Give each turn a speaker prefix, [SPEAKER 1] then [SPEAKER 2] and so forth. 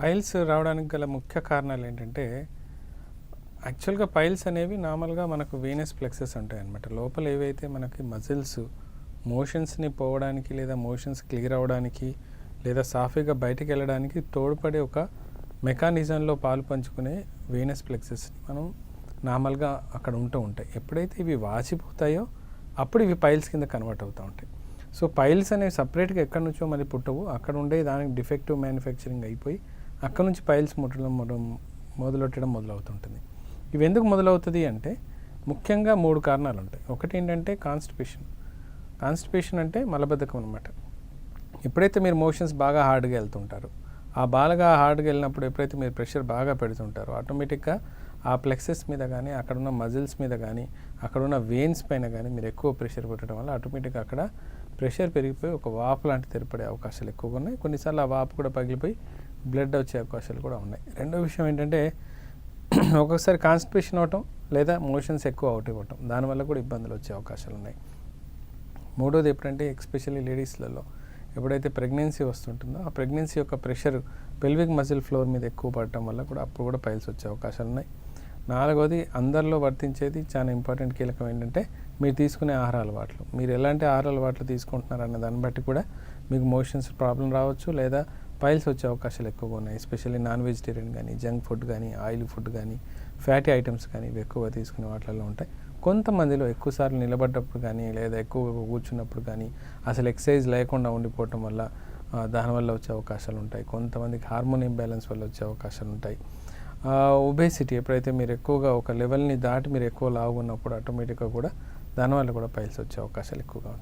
[SPEAKER 1] Piles రావడానికి గల ముఖ్య కారణాలు ఏంటంటే, యాక్చువల్‌గా పైల్స్ అనేవి నార్మల్‌గా మనకు వీనస్ ప్లెక్సెస్ ఉంటాయన్నమాట. లోపల ఏవైతే మనకి మజిల్స్ మోషన్స్‌ని పోవడానికి లేదా మోషన్స్ క్లియర్ అవ్వడానికి లేదా సాఫీగా బయటికెళ్ళడానికి తోడ్పడే ఒక మెకానిజంలో పాలు పంచుకునే వీనస్ ప్లెక్సెస్‌ని మనం నార్మల్‌గా అక్కడ ఉంటాయి. ఎప్పుడైతే ఇవి వాచిపోతాయో అప్పుడు ఇవి పైల్స్ కింద కన్వర్ట్ అవుతూ ఉంటాయి. సో పైల్స్ అనేవి సపరేట్‌గా ఎక్కడి నుంచో మరి పుట్టవు. అక్కడ ఉండే దానికి డిఫెక్టివ్ మ్యానుఫ్యాక్చరింగ్ అయిపోయి అక్కడ నుంచి పైల్స్ మొదలెట్టడం మొదలవుతుంటుంది. ఇవి ఎందుకు మొదలవుతుంది అంటే ముఖ్యంగా 3 కారణాలు ఉంటాయి. ఒకటి ఏంటంటే కాన్స్టిపేషన్ అంటే మలబద్ధకం అనమాట. ఎప్పుడైతే మీరు మోషన్స్ బాగా హార్డ్గా వెళ్తుంటారో ఆ బాగా హార్డ్గా వెళ్ళినప్పుడు ఎప్పుడైతే మీరు ప్రెషర్ బాగా పెడుతుంటారో ఆటోమేటిక్గా ఆ ప్లెక్సెస్ మీద కానీ అక్కడున్న మజిల్స్ మీద కానీ అక్కడున్న వెయిన్స్ పైన కానీ మీరు ఎక్కువ ప్రెషర్ పెట్టడం వల్ల ఆటోమేటిక్గా అక్కడ ప్రెషర్ పెరిగిపోయి ఒక వాపు లాంటిది ఏర్పడే అవకాశాలు ఎక్కువగా ఉన్నాయి. కొన్నిసార్లు ఆ వాపు కూడా పగిలిపోయి బ్లడ్ వచ్చే అవకాశాలు కూడా ఉన్నాయి. రెండో విషయం ఏంటంటే ఒక్కొక్కసారి కాన్స్టిపేషన్ అవటం లేదా మోషన్స్ ఎక్కువ అవుట్ ఇవ్వటం, దానివల్ల కూడా ఇబ్బందులు వచ్చే అవకాశాలు ఉన్నాయి. మూడోది ఎప్పుడంటే ఎస్పెషల్లీ లేడీస్లలో ఎప్పుడైతే ప్రెగ్నెన్సీ వస్తుంటుందో ఆ ప్రెగ్నెన్సీ యొక్క ప్రెషర్ పెల్విక్ మజిల్ ఫ్లోర్ మీద ఎక్కువ పడటం వల్ల కూడా అప్పుడు కూడా పైల్స్ వచ్చే అవకాశాలు ఉన్నాయి. నాలుగోది అందరిలో వర్తించేది చాలా ఇంపార్టెంట్ కీలకం ఏంటంటే మీరు తీసుకునే ఆహార అలవాట్లు. మీరు ఎలాంటి ఆహార అలవాట్లు తీసుకుంటున్నారు అన్న దాన్ని బట్టి కూడా మీకు మోషన్స్ ప్రాబ్లం రావచ్చు లేదా పైల్స్ వచ్చే అవకాశాలు ఎక్కువగా ఉన్నాయి. ఎస్పెషల్లీ నాన్ వెజిటేరియన్ కానీ జంక్ ఫుడ్ కానీ ఆయిల్ ఫుడ్ కానీ ఫ్యాటీ ఐటమ్స్ కానీ ఇవి ఎక్కువగా తీసుకునే వాటిల్లో ఉంటాయి. కొంతమందిలో ఎక్కువసార్లు నిలబడ్డప్పుడు కానీ లేదా ఎక్కువగా కూర్చున్నప్పుడు కానీ అసలు ఎక్సర్సైజ్ లేకుండా ఉండిపోవటం వల్ల దానివల్ల వచ్చే అవకాశాలు ఉంటాయి. కొంతమందికి హార్మోన్ ఇంబ్యాలెన్స్ వల్ల వచ్చే అవకాశాలు ఉంటాయి. ఒబేసిటీ ఎప్పుడైతే మీరు ఎక్కువగా ఒక లెవెల్ని దాటి మీరు ఎక్కువ లావుగా ఉన్నప్పుడు ఆటోమేటిక్గా కూడా దానివల్ల కూడా పైల్స్ వచ్చే అవకాశాలు ఎక్కువగా ఉంటాయి.